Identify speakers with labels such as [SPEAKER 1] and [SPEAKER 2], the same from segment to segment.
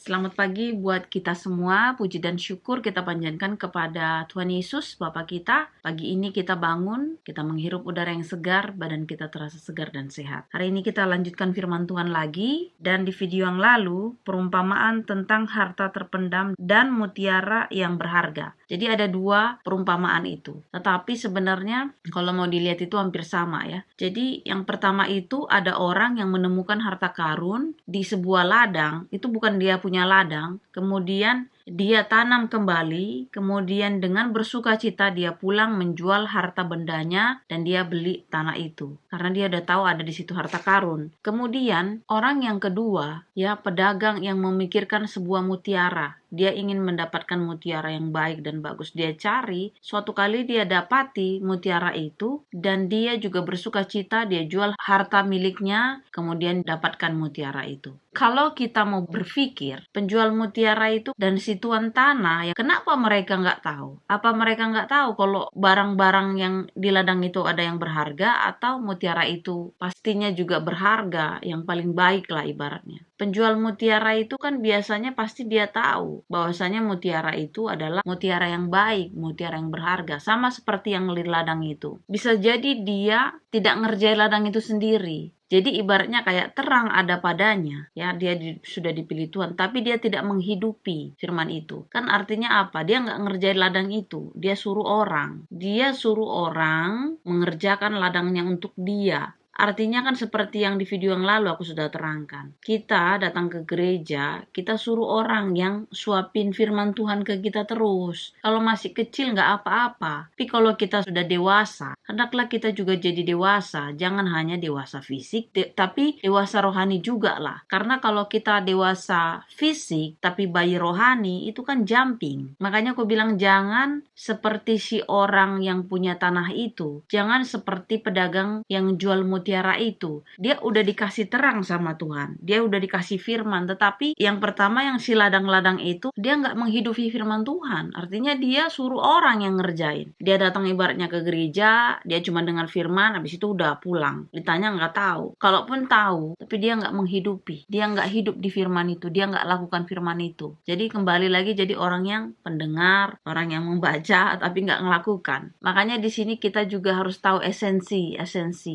[SPEAKER 1] Selamat pagi buat kita semua. Puji dan syukur kita panjatkan kepada Tuhan Yesus, Bapa kita. Pagi ini kita bangun, kita menghirup udara yang segar, badan kita terasa segar dan sehat. Hari ini kita lanjutkan firman Tuhan lagi, dan di video yang lalu, perumpamaan tentang harta terpendam dan mutiara yang berharga. Jadi ada dua perumpamaan itu. Tetapi sebenarnya kalau mau dilihat itu hampir sama ya. Jadi yang pertama itu ada orang yang menemukan harta karun di sebuah ladang. Itu bukan dia punya ladang, kemudian dia tanam kembali, kemudian dengan bersuka cita dia pulang menjual harta bendanya dan dia beli tanah itu. Karena dia udah tahu ada di situ harta karun. Kemudian orang yang kedua, ya pedagang yang memikirkan sebuah mutiara. Dia ingin mendapatkan mutiara yang baik dan bagus. Dia cari, suatu kali dia dapati mutiara itu dan dia juga bersuka cita, dia jual harta miliknya, kemudian dapatkan mutiara itu. Kalau kita mau berpikir, penjual mutiara itu dan si tuan tanah, ya kenapa mereka nggak tahu? Apa mereka nggak tahu kalau barang-barang yang di ladang itu ada yang berharga atau mutiara itu pastinya juga berharga, yang paling baik lah ibaratnya. Penjual mutiara itu kan biasanya pasti dia tahu bahwasanya mutiara itu adalah mutiara yang baik, mutiara yang berharga, sama seperti yang di ladang itu. Bisa jadi dia tidak ngerjain ladang itu sendiri. Jadi ibaratnya kayak terang ada padanya, ya dia sudah dipilih Tuhan, tapi dia tidak menghidupi firman itu. Kan artinya apa? Dia nggak ngerjain ladang itu, dia suruh orang. Dia suruh orang mengerjakan ladangnya untuk dia. Artinya kan seperti yang di video yang lalu aku sudah terangkan. Kita datang ke gereja, kita suruh orang yang suapin firman Tuhan ke kita terus. Kalau masih kecil nggak apa-apa. Tapi kalau kita sudah dewasa, hendaklah kita juga jadi dewasa. Jangan hanya dewasa fisik, tapi dewasa rohani juga lah. Karena kalau kita dewasa fisik, tapi bayi rohani, itu kan jumping. Makanya aku bilang jangan seperti si orang yang punya tanah itu. Jangan seperti pedagang yang jual mutiara itu. Dia udah dikasih terang sama Tuhan. Dia udah dikasih firman. Tetapi yang pertama yang si ladang-ladang itu, dia nggak menghidupi firman Tuhan. Artinya dia suruh orang yang ngerjain. Dia datang ibaratnya ke gereja, dia cuma dengar firman, habis itu udah pulang. Ditanya nggak tahu. Kalaupun tahu, tapi dia nggak menghidupi. Dia nggak hidup di firman itu. Dia nggak lakukan firman itu. Jadi kembali lagi jadi orang yang pendengar, orang yang membaca, tapi nggak melakukan. Makanya di sini kita juga harus tahu esensi.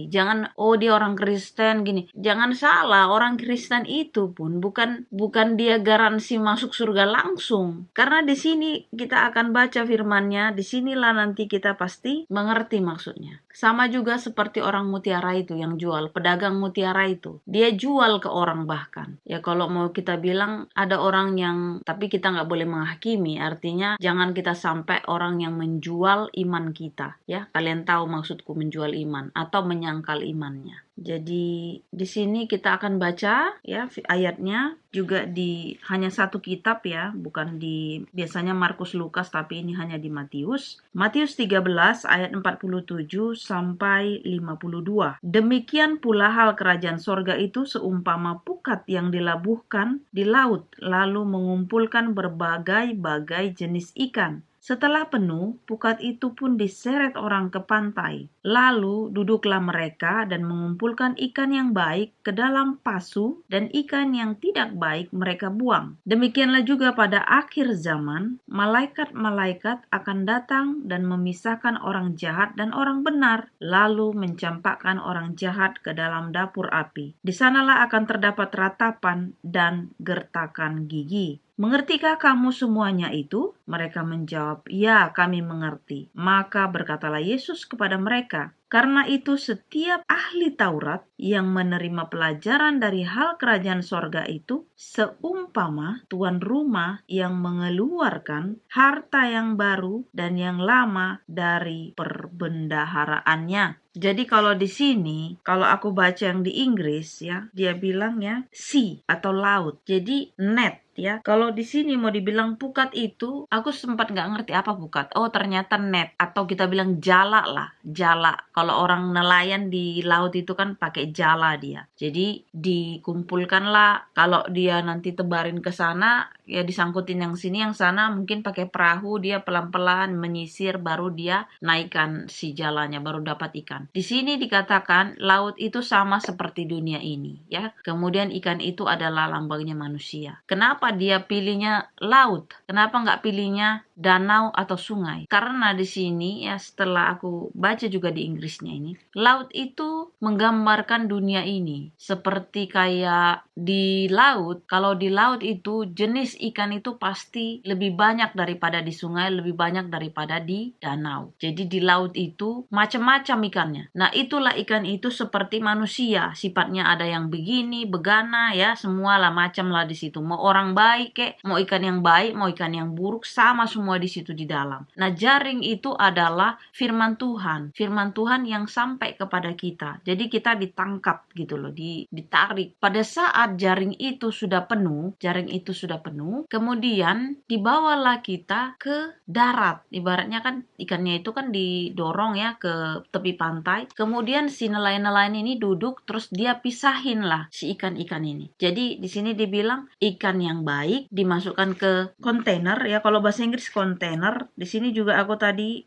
[SPEAKER 1] Jangan dia orang Kristen gini. Jangan salah, orang Kristen itu pun bukan dia garansi masuk surga langsung. Karena di sini kita akan baca firman-Nya, di sinilah nanti kita pasti mengerti maksudnya. Sama juga seperti orang mutiara itu yang jual, pedagang mutiara itu. Dia jual ke orang bahkan. Ya kalau mau kita bilang ada orang yang, tapi kita nggak boleh menghakimi. Artinya jangan kita sampai orang yang menjual iman kita. Ya, kalian tahu maksudku menjual iman atau menyangkal imannya. Jadi di sini kita akan baca ya ayatnya juga di hanya satu kitab ya, bukan di biasanya Markus Lukas tapi ini hanya di Matius. Matius 13 ayat 47 sampai 52. Demikian pula hal kerajaan sorga itu seumpama pukat yang dilabuhkan di laut lalu mengumpulkan berbagai-bagai jenis ikan. Setelah penuh, pukat itu pun diseret orang ke pantai. Lalu duduklah mereka dan mengumpulkan ikan yang baik ke dalam pasu dan ikan yang tidak baik mereka buang. Demikianlah juga pada akhir zaman, malaikat-malaikat akan datang dan memisahkan orang jahat dan orang benar, lalu mencampakkan orang jahat ke dalam dapur api. Di sanalah akan terdapat ratapan dan gertakan gigi. Mengertikah kamu semuanya itu? Mereka menjawab, ya kami mengerti. Maka berkatalah Yesus kepada mereka, karena itu setiap ahli Taurat yang menerima pelajaran dari hal kerajaan sorga itu seumpama tuan rumah yang mengeluarkan harta yang baru dan yang lama dari perbendaharaannya. Jadi kalau di sini, kalau aku baca yang di Inggris ya, dia bilang ya sea atau laut. Jadi net ya. Kalau di sini mau dibilang pukat itu, aku sempat nggak ngerti apa pukat. Oh ternyata net atau kita bilang jala lah, jala. Kalau orang nelayan di laut itu kan pakai jala dia. Jadi dikumpulkanlah. Kalau dia nanti tebarin ke sana, ya disangkutin yang sini, yang sana mungkin pakai perahu, dia pelan-pelan menyisir, baru dia naikkan si jalanya, baru dapat ikan. Di sini dikatakan laut itu sama seperti dunia ini, ya. Kemudian ikan itu adalah lambangnya manusia. Kenapa Kenapa dia pilihnya laut? Kenapa nggak pilihnya danau atau sungai? Karena di sini ya, setelah aku baca juga di Inggrisnya ini, laut itu menggambarkan dunia ini. Seperti kayak di laut, kalau di laut itu jenis ikan itu pasti lebih banyak daripada di sungai, lebih banyak daripada di danau. Jadi di laut itu macam-macam ikannya. Nah, itulah ikan itu seperti manusia, sifatnya ada yang begini, begana ya, semualah macam lah di situ. Mau orang baik kek, mau ikan yang baik, mau ikan yang buruk, sama semua di situ di dalam. Nah, jaring itu adalah firman Tuhan yang sampai kepada kita. Jadi kita ditangkap gitu loh, ditarik. Pada saat jaring itu sudah penuh, kemudian dibawalah kita ke darat. Ibaratnya kan ikannya itu kan didorong ya ke tepi pantai. Kemudian si nelayan-nelayan ini duduk, terus dia pisahin lah si ikan-ikan ini. Jadi di sini dibilang ikan yang baik dimasukkan ke kontainer ya. Kalau bahasa Inggris kontainer. Di sini juga aku tadi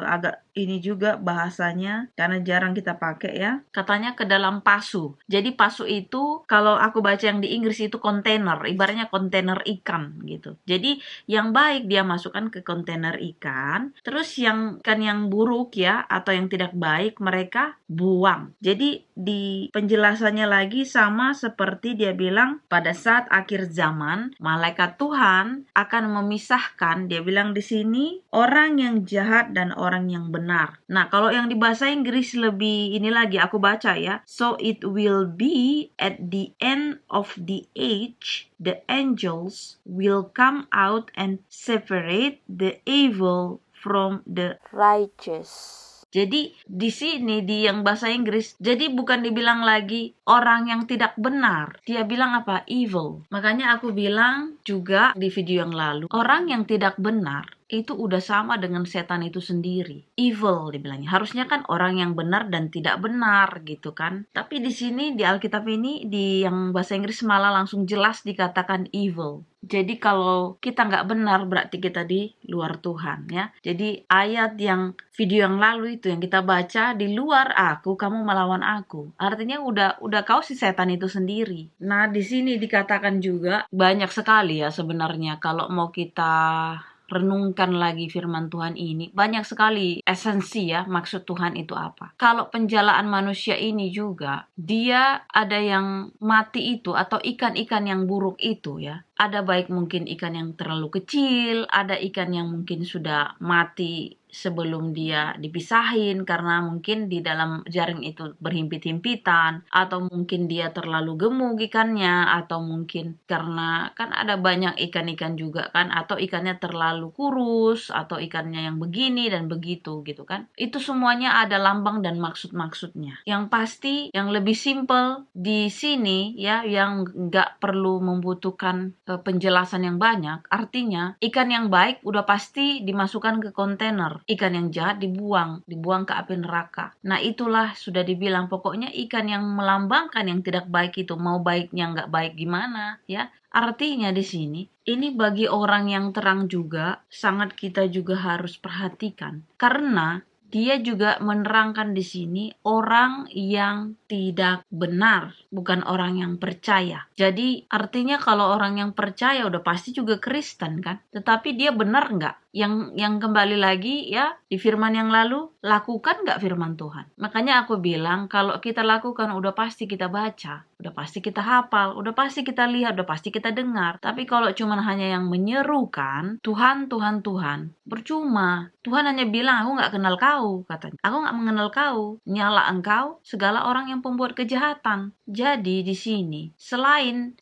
[SPEAKER 1] agak ini juga bahasanya karena jarang kita pakai ya. Katanya ke dalam pasu. Jadi pasu itu kalau aku baca yang di Inggris itu kontainer, ibaratnya kontainer ikan gitu. Jadi yang baik dia masukkan ke kontainer ikan, terus yang ikan yang buruk ya atau yang tidak baik mereka buang. Jadi di penjelasannya lagi sama seperti dia bilang pada saat akhir zaman malaikat Tuhan akan memisahkan, dia bilang di sini, orang yang jahat dan orang yang benar. Nah, kalau yang di bahasa Inggris lebih ini lagi aku baca ya. So it will be at the end of the age, the angels will come out and separate the evil from the righteous. Jadi di sini di yang bahasa Inggris, jadi bukan dibilang lagi orang yang tidak benar. Dia bilang apa? Evil. Makanya aku bilang juga di video yang lalu, orang yang tidak benar itu udah sama dengan setan itu sendiri. Evil dibilangnya. Harusnya kan orang yang benar dan tidak benar gitu kan. Tapi di sini di Alkitab ini di yang bahasa Inggris malah langsung jelas dikatakan evil. Jadi kalau kita nggak benar berarti kita di luar Tuhan ya. Jadi ayat yang video yang lalu itu yang kita baca, di luar aku kamu melawan aku. Artinya udah kau si setan itu sendiri. Nah, di sini dikatakan juga banyak sekali ya sebenarnya kalau mau kita renungkan lagi firman Tuhan ini, banyak sekali esensi ya, maksud Tuhan itu apa. Kalau penjalaan manusia ini juga, dia ada yang mati itu atau ikan-ikan yang buruk itu ya. Ada baik mungkin ikan yang terlalu kecil, ada ikan yang mungkin sudah mati sebelum dia dipisahin karena mungkin di dalam jaring itu berhimpit-himpitan, atau mungkin dia terlalu gemuk ikannya, atau mungkin karena kan ada banyak ikan-ikan juga kan, atau ikannya terlalu kurus, atau ikannya yang begini dan begitu gitu kan. Itu semuanya ada lambang dan maksud-maksudnya. Yang pasti yang lebih simple di sini ya, yang nggak perlu membutuhkan penjelasan yang banyak, artinya ikan yang baik udah pasti dimasukkan ke kontainer, ikan yang jahat dibuang ke api neraka. Nah, itulah sudah dibilang pokoknya ikan yang melambangkan yang tidak baik itu, mau baiknya nggak baik gimana ya. Artinya di sini ini bagi orang yang terang juga sangat kita juga harus perhatikan, karena dia juga menerangkan di sini orang yang tidak benar, bukan orang yang percaya. Jadi artinya kalau orang yang percaya udah pasti juga Kristen kan. Tetapi dia benar nggak? Yang kembali lagi ya di firman yang lalu, lakukan nggak firman Tuhan? Makanya aku bilang kalau kita lakukan udah pasti kita baca, udah pasti kita hafal, udah pasti kita lihat, udah pasti kita dengar. Tapi kalau cuma hanya yang menyerukan Tuhan, Tuhan, Tuhan, percuma. Tuhan hanya bilang aku nggak kenal kau, katanya. Aku nggak mengenal kau, nyala engkau segala orang yang pembuat kejahatan. Jadi di sini selain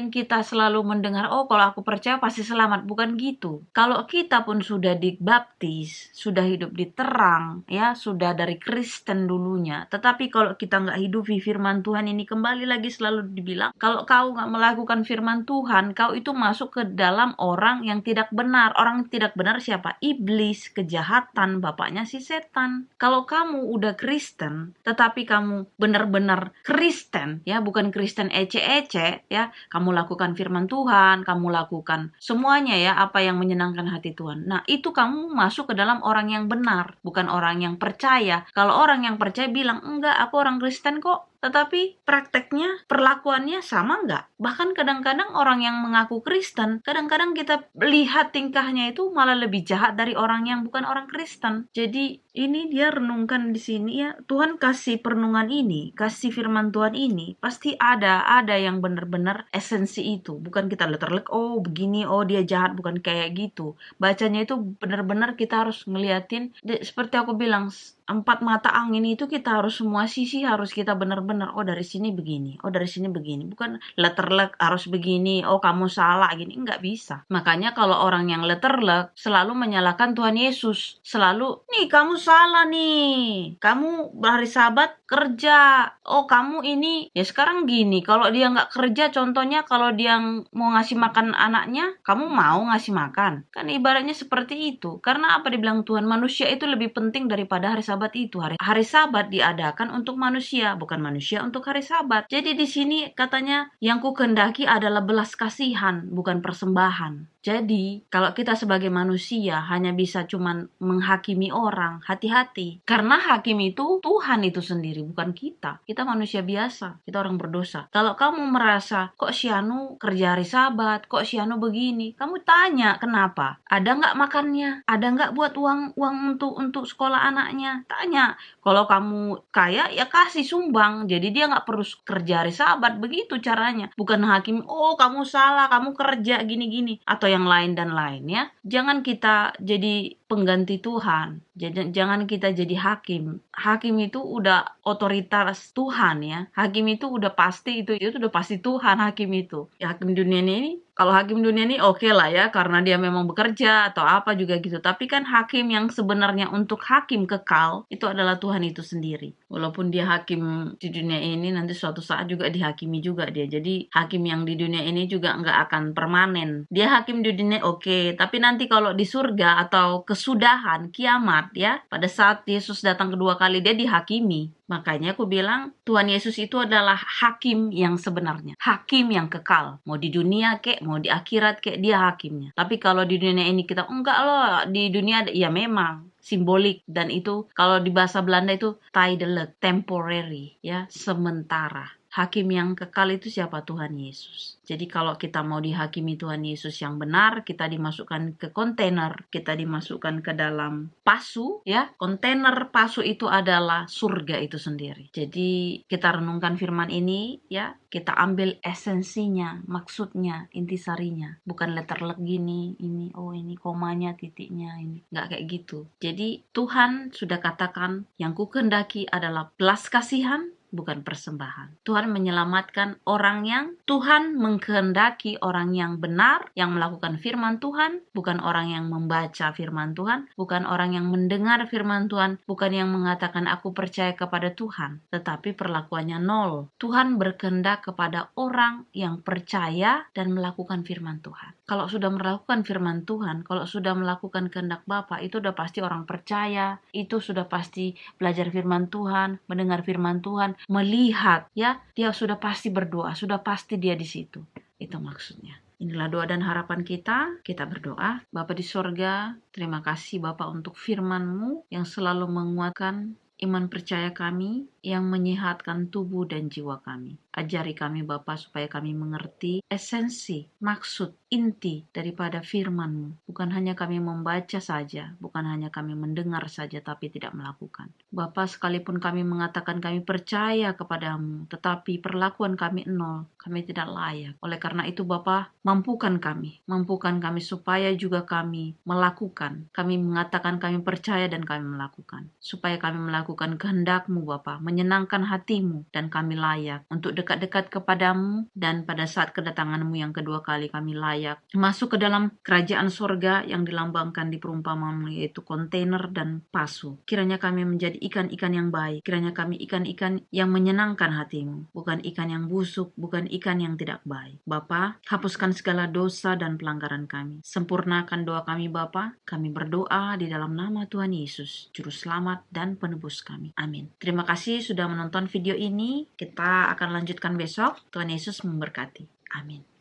[SPEAKER 1] kita selalu mendengar oh kalau aku percaya pasti selamat, bukan gitu. Kalau kita pun sudah dibaptis, sudah hidup di terang ya, sudah dari Kristen dulunya, tetapi kalau kita nggak hidup di firman Tuhan ini, kembali lagi selalu dibilang kalau kau nggak melakukan firman Tuhan, kau itu masuk ke dalam orang yang tidak benar. Orang yang tidak benar siapa? Iblis, kejahatan, bapaknya si setan. Kalau kamu udah Kristen tetapi kamu benar-benar Kristen ya, bukan Kristen ece-ece ya, kamu lakukan firman Tuhan, kamu lakukan semuanya ya apa yang menyenangkan hati Tuhan. Nah, itu kamu masuk ke dalam orang yang benar, bukan orang yang percaya. Kalau orang yang percaya bilang, enggak, aku orang Kristen kok, tetapi prakteknya, perlakuannya sama nggak? Bahkan kadang-kadang orang yang mengaku Kristen, kadang-kadang kita lihat tingkahnya itu malah lebih jahat dari orang yang bukan orang Kristen. Jadi ini dia renungkan di sini ya, Tuhan kasih perenungan ini, kasih firman Tuhan ini, pasti ada yang benar-benar esensi itu. Bukan kita terlek, oh begini, oh dia jahat, bukan kayak gitu. Bacanya itu benar-benar kita harus ngeliatin, seperti aku bilang, 4 mata angin itu kita harus semua sisi harus kita benar-benar, oh dari sini begini, oh dari sini begini. Bukan letterlek harus begini, oh kamu salah gini, nggak bisa. Makanya kalau orang yang letterlek selalu menyalahkan Tuhan Yesus, selalu nih kamu salah nih, kamu hari Sabat kerja, oh kamu ini ya sekarang gini. Kalau dia nggak kerja, contohnya kalau dia mau ngasih makan anaknya, kamu mau ngasih makan, kan ibaratnya seperti itu. Karena apa dibilang Tuhan, manusia itu lebih penting daripada hari Sabat itu. Hari Sabat diadakan untuk manusia, bukan manusia untuk hari Sabat. Jadi di sini katanya yang ku kehendaki adalah belas kasihan, bukan persembahan. Jadi, kalau kita sebagai manusia hanya bisa cuman menghakimi orang, hati-hati. Karena hakim itu Tuhan itu sendiri, bukan kita. Kita manusia biasa, kita orang berdosa. Kalau kamu merasa, kok si Anu kerja hari Sabat, kok si Anu begini, kamu tanya kenapa? Ada nggak makannya? Ada nggak buat uang untuk sekolah anaknya? Tanya. Kalau kamu kaya, ya kasih sumbang. Jadi dia nggak perlu kerja hari Sabat, begitu caranya. Bukan hakim, oh kamu salah, kamu kerja gini-gini. Atau yang lain dan lainnya. Jangan kita jadi pengganti Tuhan. Jangan kita jadi hakim. Hakim itu udah otoritas Tuhan ya. Hakim itu udah pasti itu udah pasti Tuhan hakim itu. Ya, hakim dunia ini, kalau hakim dunia ini oke lah ya, karena dia memang bekerja atau apa juga gitu. Tapi kan hakim yang sebenarnya untuk hakim kekal itu adalah Tuhan itu sendiri. Walaupun dia hakim di dunia ini, nanti suatu saat juga dihakimi juga dia. Jadi hakim yang di dunia ini juga nggak akan permanen. Dia hakim di dunia oke, tapi nanti kalau di surga atau kesudahan kiamat ya, pada saat Yesus datang kedua kali, dia dihakimi. Makanya aku bilang Tuhan Yesus itu adalah hakim yang sebenarnya, hakim yang kekal. Mau di dunia kek, mau di akhirat kek, dia hakimnya. Tapi kalau di dunia ini kita enggak loh, di dunia ya memang simbolik, dan itu kalau di bahasa Belanda itu tijdelijk, temporary ya, sementara. Hakim yang kekal itu siapa? Tuhan Yesus. Jadi kalau kita mau dihakimi Tuhan Yesus yang benar, kita dimasukkan ke kontainer, kita dimasukkan ke dalam pasu ya. Kontainer pasu itu adalah surga itu sendiri. Jadi kita renungkan firman ini ya, kita ambil esensinya, maksudnya, intisarinya. Bukan letterlek gini, ini komanya, titiknya, ini. Nggak kayak gitu. Jadi Tuhan sudah katakan, yang ku kehendaki adalah belas kasihan, bukan persembahan. Tuhan menyelamatkan orang yang Tuhan mengkehendaki, orang yang benar, yang melakukan firman Tuhan, bukan orang yang membaca firman Tuhan, bukan orang yang mendengar firman Tuhan, bukan yang mengatakan aku percaya kepada Tuhan, tetapi perlakuannya nol. Tuhan berkehendak kepada orang yang percaya dan melakukan firman Tuhan. Kalau sudah melakukan firman Tuhan, kalau sudah melakukan kehendak Bapa, itu sudah pasti orang percaya, itu sudah pasti belajar firman Tuhan, mendengar firman Tuhan, melihat ya, dia sudah pasti berdoa, sudah pasti dia di situ. Itu maksudnya. Inilah doa dan harapan kita berdoa. Bapa di sorga, terima kasih Bapa untuk firman-Mu yang selalu menguatkan iman percaya kami, yang menyehatkan tubuh dan jiwa kami. Ajari kami Bapa supaya kami mengerti esensi, maksud, inti daripada firman-Mu. Bukan hanya kami membaca saja, bukan hanya kami mendengar saja, tapi tidak melakukan. Bapa, sekalipun kami mengatakan kami percaya kepada-Mu, tetapi perlakuan kami nol, kami tidak layak. Oleh karena itu Bapa, mampukan kami supaya juga kami melakukan. Kami mengatakan kami percaya dan kami melakukan. Supaya kami melakukan kehendak-Mu Bapa, menyenangkan hati-Mu, dan kami layak untuk dekat-dekat kepadamu, dan pada saat kedatangan-Mu yang kedua kali kami layak masuk ke dalam kerajaan sorga yang dilambangkan di perumpamaan, yaitu kontainer dan pasu. Kiranya kami menjadi ikan-ikan yang baik, kiranya kami ikan-ikan yang menyenangkan hati-Mu, bukan ikan yang busuk, bukan ikan yang tidak baik. Bapa, hapuskan segala dosa dan pelanggaran kami, sempurnakan doa kami Bapa. Kami berdoa di dalam nama Tuhan Yesus, Juru Selamat dan Penebus kami. Amin. Terima kasih sudah menonton video ini. Kita akan lanjutkan besok. Tuhan Yesus memberkati. Amin.